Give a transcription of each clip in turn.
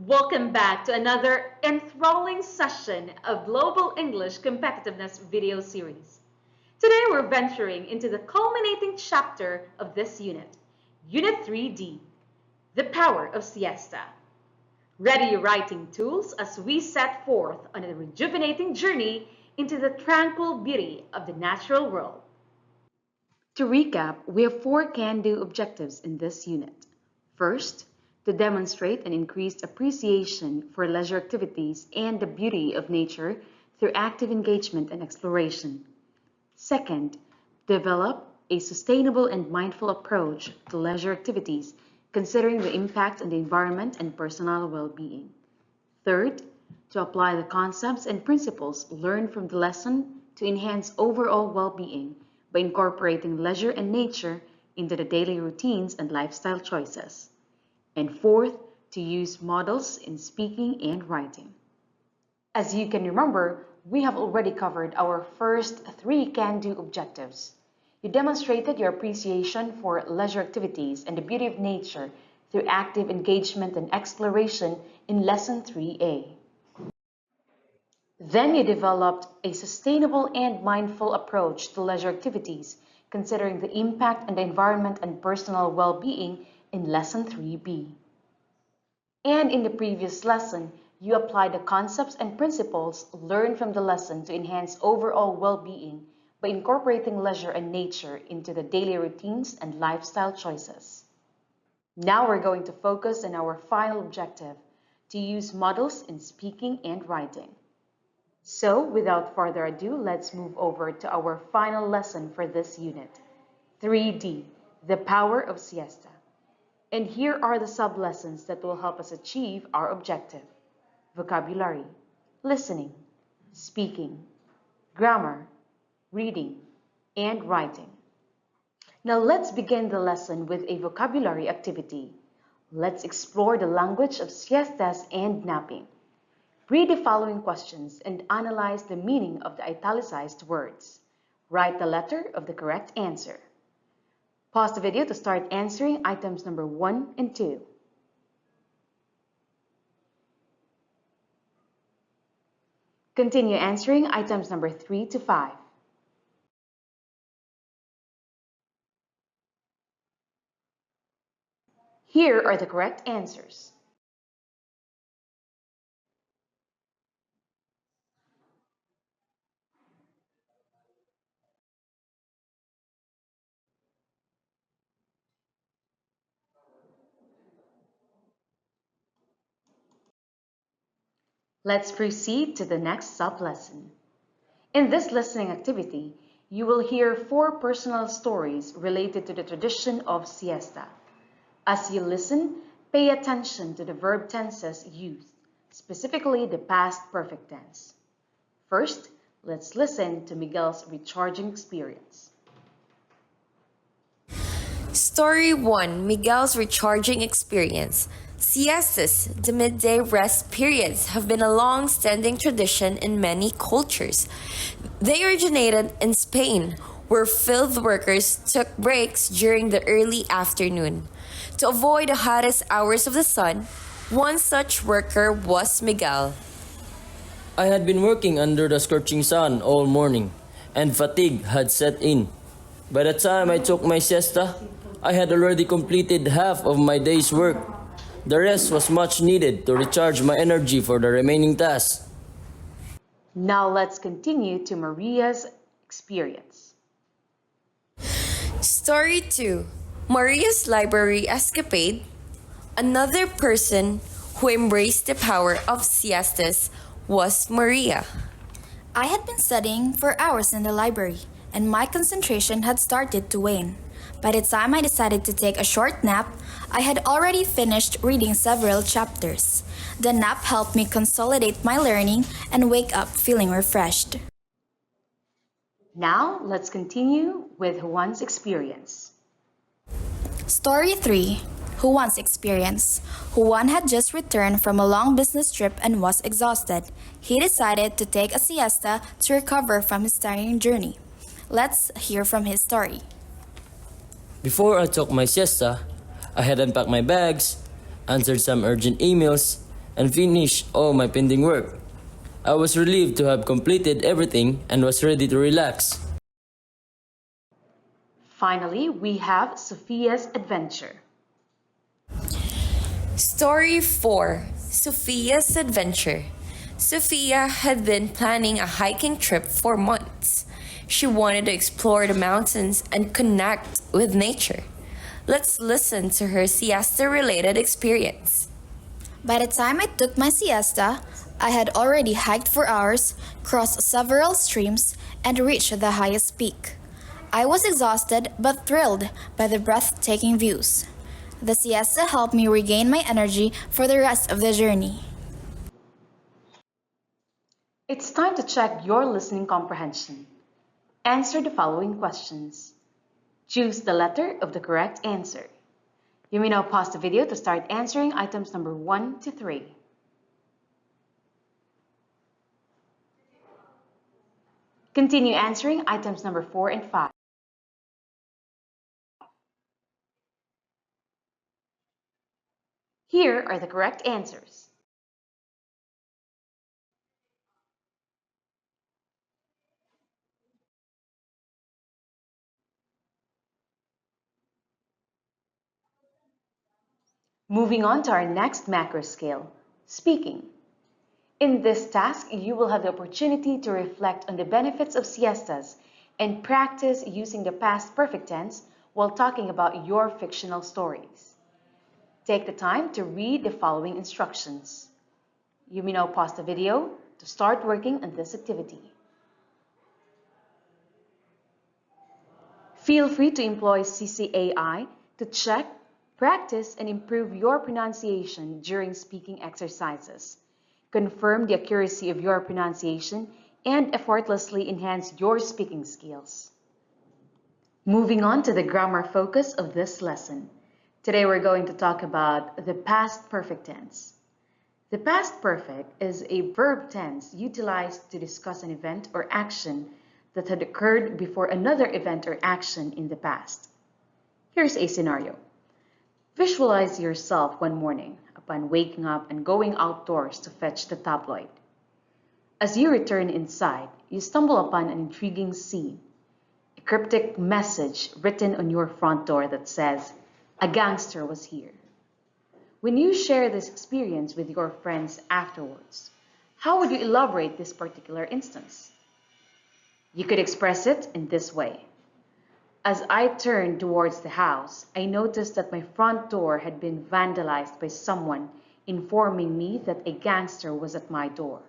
Welcome back to another enthralling session of Global English Competitiveness video series. Today we're venturing into the culminating chapter of this unit, Unit 3D, The Power of Siesta. Ready your writing tools as we set forth on a rejuvenating journey into the tranquil beauty of the natural world. To recap, we have 4 can-do objectives in this unit. First, to demonstrate an increased appreciation for leisure activities and the beauty of nature through active engagement and exploration. Second, develop a sustainable and mindful approach to leisure activities, considering the impact on the environment and personal well-being. Third, to apply the concepts and principles learned from the lesson to enhance overall well-being by incorporating leisure and nature into the daily routines and lifestyle choices. And fourth, to use models in speaking and writing. As you can remember, we have already covered our first 3 can-do objectives. You demonstrated your appreciation for leisure activities and the beauty of nature through active engagement and exploration in Lesson 3A. Then you developed a sustainable and mindful approach to leisure activities, considering the impact on the environment and personal well-being in Lesson 3B. And in the previous lesson, you applied the concepts and principles learned from the lesson to enhance overall well-being by incorporating leisure and nature into the daily routines and lifestyle choices. Now we're going to focus on our final objective, to use models in speaking and writing. So, without further ado, let's move over to our final lesson for this unit, 3D, The Power of Siesta. And here are the sub-lessons that will help us achieve our objective: vocabulary, listening, speaking, grammar, reading, and writing. Now let's begin the lesson with a vocabulary activity. Let's explore the language of siestas and napping. Read the following questions and analyze the meaning of the italicized words. Write the letter of the correct answer. Pause the video to start answering items number 1 and 2. Continue answering items number 3 to 5. Here are the correct answers. Let's proceed to the next sub-lesson. In this listening activity, you will hear 4 personal stories related to the tradition of siesta. As you listen, pay attention to the verb tenses used, specifically the past perfect tense. First, let's listen to Miguel's recharging experience. Story 1, Miguel's recharging experience. Siestas, the midday rest periods, have been a long-standing tradition in many cultures. They originated in Spain, where field workers took breaks during the early afternoon. To avoid the hottest hours of the sun, one such worker was Miguel. I had been working under the scorching sun all morning, and fatigue had set in. By the time I took my siesta, I had already completed half of my day's work. The rest was much needed to recharge my energy for the remaining tasks. Now let's continue to Maria's experience. Story 2, Maria's library escapade. Another person who embraced the power of siestas was Maria. I had been studying for hours in the library, and my concentration had started to wane. By the time I decided to take a short nap, I had already finished reading several chapters. The nap helped me consolidate my learning and wake up feeling refreshed. Now let's continue with Juan's experience. Story 3, Juan's experience. Juan had just returned from a long business trip and was exhausted. He decided to take a siesta to recover from his tiring journey. Let's hear from his story. Before I took my siesta, I had unpacked my bags, answered some urgent emails, and finish all my pending work. I was relieved to have completed everything and was ready to relax. Finally, we have Sophia's adventure. Story 4, Sophia's Adventure. Sophia had been planning a hiking trip for months. She wanted to explore the mountains and connect with nature. Let's listen to her siesta-related experience. By the time I took my siesta, I had already hiked for hours, crossed several streams, and reached the highest peak. I was exhausted but thrilled by the breathtaking views. The siesta helped me regain my energy for the rest of the journey. It's time to check your listening comprehension. Answer the following questions. Choose the letter of the correct answer. You may now pause the video to start answering items number 1 to 3. Continue answering items number 4 and 5. Here are the correct answers. Moving on to our next macro skill, speaking. In this task, you will have the opportunity to reflect on the benefits of siestas and practice using the past perfect tense while talking about your fictional stories. Take the time to read the following instructions. You may now pause the video to start working on this activity. Feel free to employ CCAI to check, practice, and improve your pronunciation during speaking exercises. Confirm the accuracy of your pronunciation and effortlessly enhance your speaking skills. Moving on to the grammar focus of this lesson. Today we're going to talk about the past perfect tense. The past perfect is a verb tense utilized to discuss an event or action that had occurred before another event or action in the past. Here's a scenario. Visualize yourself one morning upon waking up and going outdoors to fetch the tabloid. As you return inside, you stumble upon an intriguing scene. A cryptic message written on your front door that says, "A gangster was here." When you share this experience with your friends afterwards, how would you elaborate this particular instance? You could express it in this way. As I turned towards the house, I noticed that my front door had been vandalized by someone informing me that a gangster was at my door.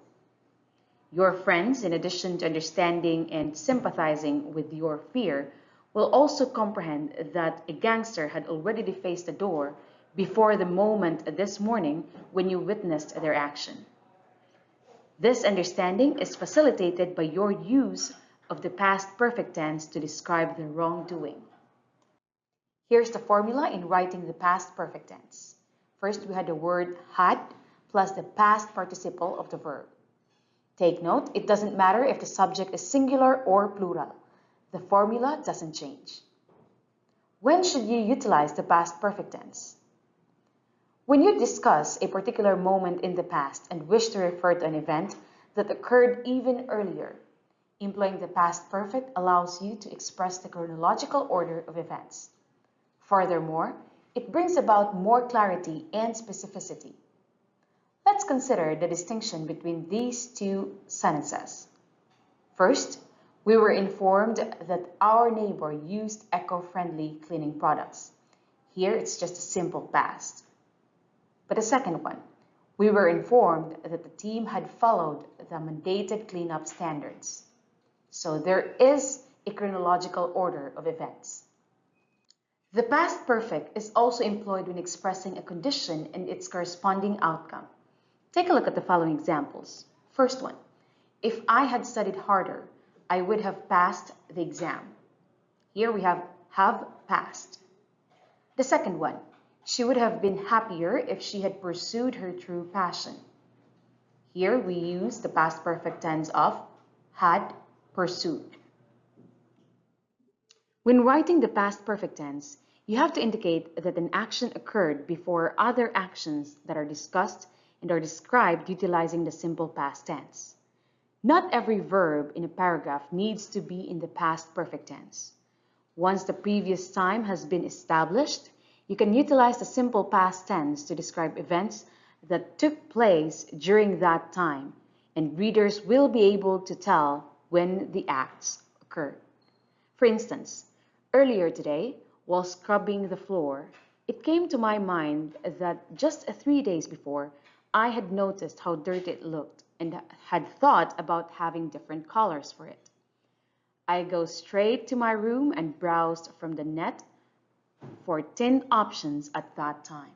Your friends, in addition to understanding and sympathizing with your fear, will also comprehend that a gangster had already defaced the door before the moment this morning when you witnessed their action. This understanding is facilitated by your use of the past perfect tense to describe the wrongdoing. Here's the formula in writing the past perfect tense. First, we had the word had plus the past participle of the verb. Take note, it doesn't matter if the subject is singular or plural. The formula doesn't change. When should you utilize the past perfect tense? When you discuss a particular moment in the past and wish to refer to an event that occurred even earlier, employing the past perfect allows you to express the chronological order of events. Furthermore, it brings about more clarity and specificity. Let's consider the distinction between these two sentences. First, we were informed that our neighbor used eco-friendly cleaning products. Here, it's just a simple past. But the second one, we were informed that the team had followed the mandated cleanup standards. So there is a chronological order of events. The past perfect is also employed when expressing a condition and its corresponding outcome. Take a look at the following examples. First one, if I had studied harder, I would have passed the exam. Here we have passed. The second one, she would have been happier if she had pursued her true passion. Here we use the past perfect tense of had pursued. When writing the past perfect tense, you have to indicate that an action occurred before other actions that are discussed and are described utilizing the simple past tense. Not every verb in a paragraph needs to be in the past perfect tense. Once the previous time has been established, you can utilize the simple past tense to describe events that took place during that time, and readers will be able to tell when the acts occurred. For instance, earlier today, while scrubbing the floor, it came to my mind that just 3 days before, I had noticed how dirty it looked and had thought about having different colors for it. I go straight to my room and browsed from the net for 10 options at that time.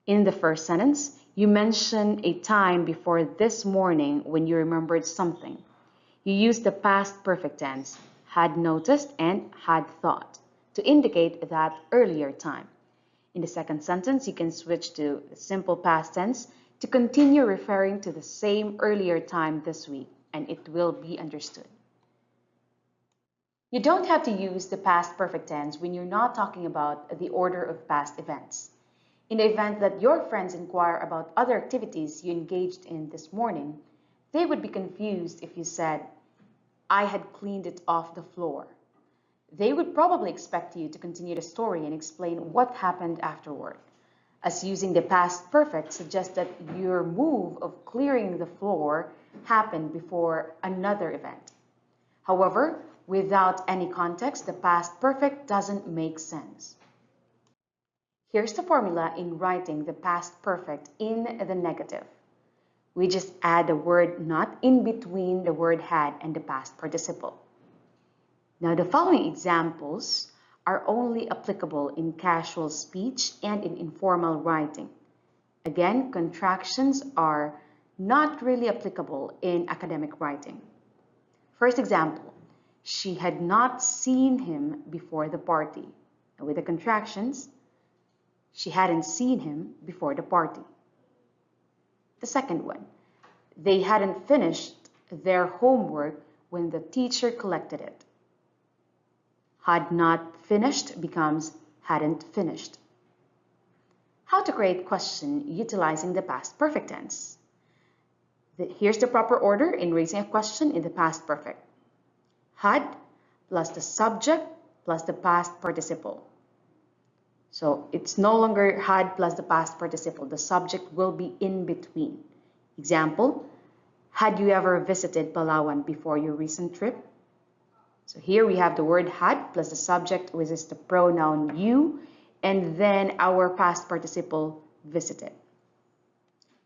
In the first sentence, you mention a time before this morning when you remembered something. You use the past perfect tense, had noticed and had thought, to indicate that earlier time. In the second sentence, you can switch to the simple past tense to continue referring to the same earlier time this week, and it will be understood. You don't have to use the past perfect tense when you're not talking about the order of past events. In the event that your friends inquire about other activities you engaged in this morning, they would be confused if you said, I had cleaned it off the floor. They would probably expect you to continue the story and explain what happened afterward, as using the past perfect suggests that your move of clearing the floor happened before another event. However, without any context, the past perfect doesn't make sense. Here's the formula in writing the past perfect in the negative. We just add a word not in between the word had and the past participle. Now, the following examples are only applicable in casual speech and in informal writing. Again, contractions are not really applicable in academic writing. First example, she had not seen him before the party. Now, with the contractions, she hadn't seen him before the party. The second one, they hadn't finished their homework when the teacher collected it. Had not finished becomes hadn't finished. How to create question utilizing the past perfect tense. Here's the proper order in raising a question in the past perfect. Had plus the subject plus the past participle. So it's no longer had plus the past participle. The subject will be in between. Example, had you ever visited Palawan before your recent trip? So here we have the word had plus the subject, which is the pronoun you, and then our past participle visited.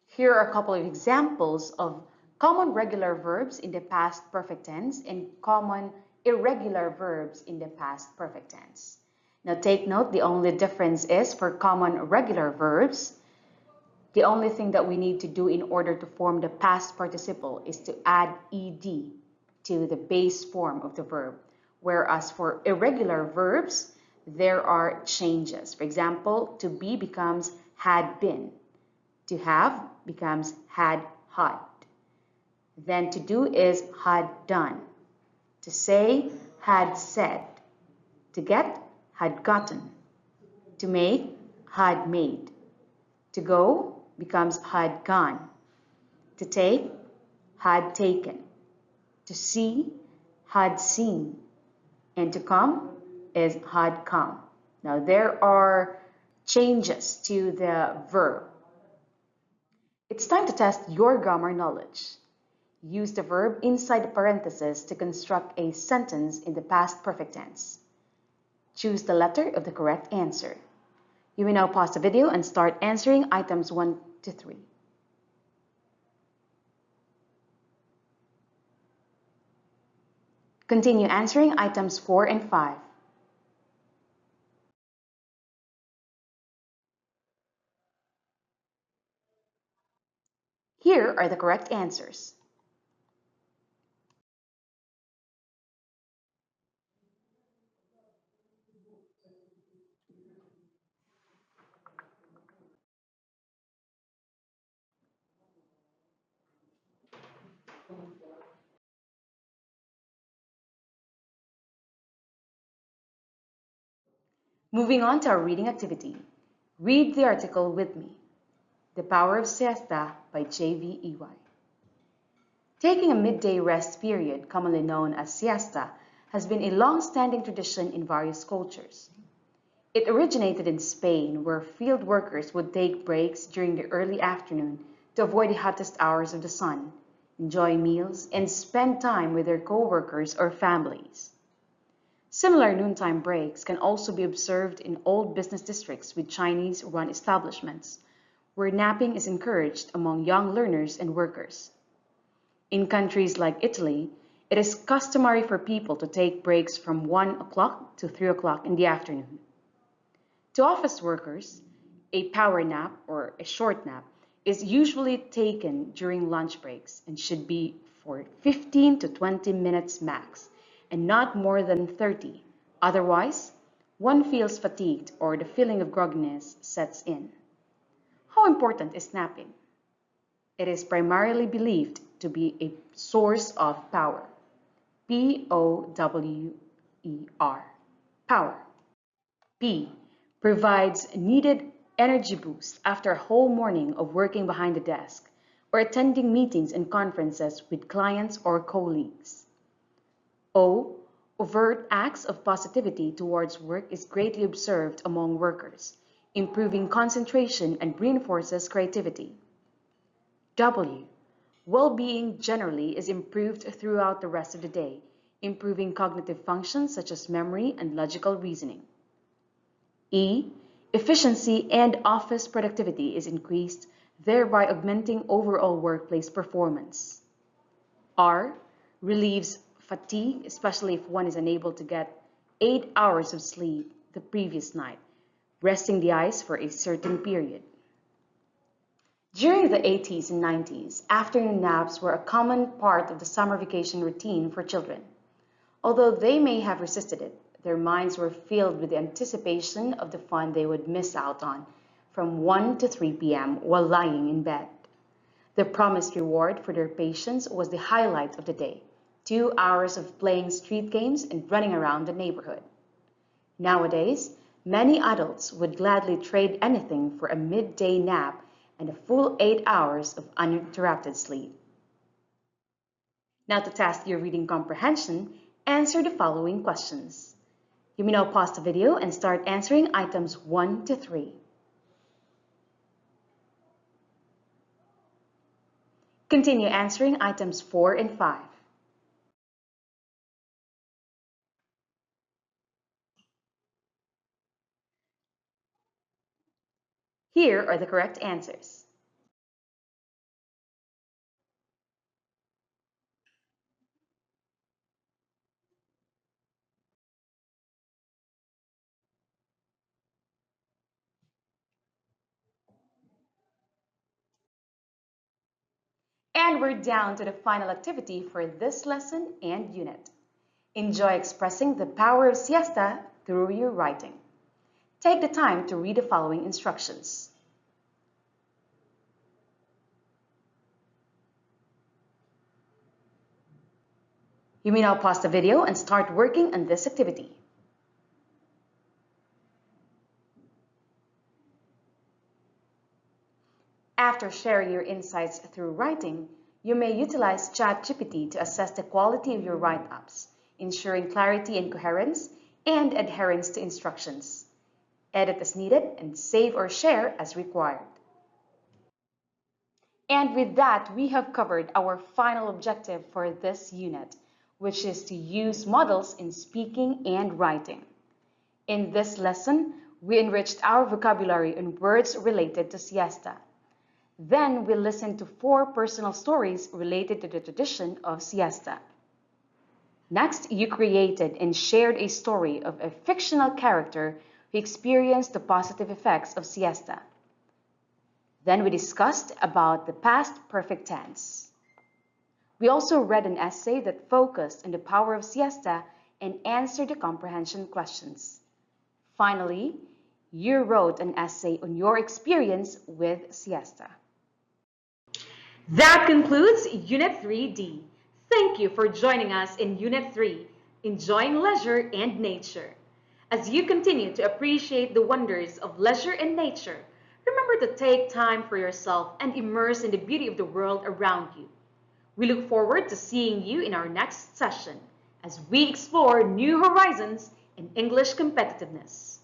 Here are a couple of examples of common regular verbs in the past perfect tense and common irregular verbs in the past perfect tense. Now take note, the only difference is for common regular verbs, the only thing that we need to do in order to form the past participle is to add ed to the base form of the verb. Whereas for irregular verbs, there are changes. For example, to be becomes had been. To have becomes had. Then to do is had done. To say, had said. To get, had gotten. To make, had made. To go becomes had gone. To take, had taken. To see, had seen. And to come is had come. Now there are changes to the verb. It's time to test your grammar knowledge. Use the verb inside the parentheses to construct a sentence in the past perfect tense. Choose the letter of the correct answer. You may now pause the video and start answering items 1 to 3. Continue answering items 4 and 5. Here are the correct answers. Moving on to our reading activity. Read the article with me. The Power of Siesta by J.V.E.Y. Taking a midday rest period, commonly known as siesta, has been a long-standing tradition in various cultures. It originated in Spain, where field workers would take breaks during the early afternoon to avoid the hottest hours of the sun, enjoy meals, and spend time with their co-workers or families. Similar noontime breaks can also be observed in old business districts with Chinese-run establishments, where napping is encouraged among young learners and workers. In countries like Italy, it is customary for people to take breaks from 1 o'clock to 3 o'clock in the afternoon. To office workers, a power nap or a short nap is usually taken during lunch breaks and should be for 15 to 20 minutes max, and not more than 30. Otherwise, one feels fatigued or the feeling of grogginess sets in. How important is napping? It is primarily believed to be a source of power. P-O-W-E-R. Power. P. Provides needed energy boost after a whole morning of working behind the desk or attending meetings and conferences with clients or colleagues. O. Overt acts of positivity towards work is greatly observed among workers, improving concentration and reinforces creativity. W. Well-being generally is improved throughout the rest of the day, improving cognitive functions such as memory and logical reasoning. E. Efficiency and office productivity is increased, thereby augmenting overall workplace performance. R. Relieves fatigue, especially if one is unable to get 8 hours of sleep the previous night, resting the eyes for a certain period. During the 80s and 90s, afternoon naps were a common part of the summer vacation routine for children. Although they may have resisted it, their minds were filled with the anticipation of the fun they would miss out on from 1 to 3 p.m. while lying in bed. The promised reward for their patience was the highlight of the day, 2 hours of playing street games and running around the neighborhood. Nowadays, many adults would gladly trade anything for a midday nap and a full 8 hours of uninterrupted sleep. Now to test your reading comprehension, answer the following questions. You may now pause the video and start answering items 1 to 3. Continue answering items 4 and 5. Here are the correct answers. And we're down to the final activity for this lesson and unit. Enjoy expressing the power of siesta through your writing. Take the time to read the following instructions. You may now pause the video and start working on this activity. After sharing your insights through writing, you may utilize ChatGPT to assess the quality of your write-ups, ensuring clarity and coherence and adherence to instructions. Edit as needed and save or share as required. And with that, we have covered our final objective for this unit, which is to use models in speaking and writing. In this lesson, we enriched our vocabulary in words related to siesta. Then we listened to 4 personal stories related to the tradition of siesta. Next, you created and shared a story of a fictional character who experienced the positive effects of siesta. Then we discussed about the past perfect tense. We also read an essay that focused on the power of siesta and answered the comprehension questions. Finally, you wrote an essay on your experience with siesta. That concludes Unit 3D. Thank you for joining us in Unit 3, Enjoying Leisure and Nature. As you continue to appreciate the wonders of leisure and nature, Remember to take time for yourself and immerse in the beauty of the world around you. We look forward to seeing you in our next session as we explore new horizons in English competitiveness.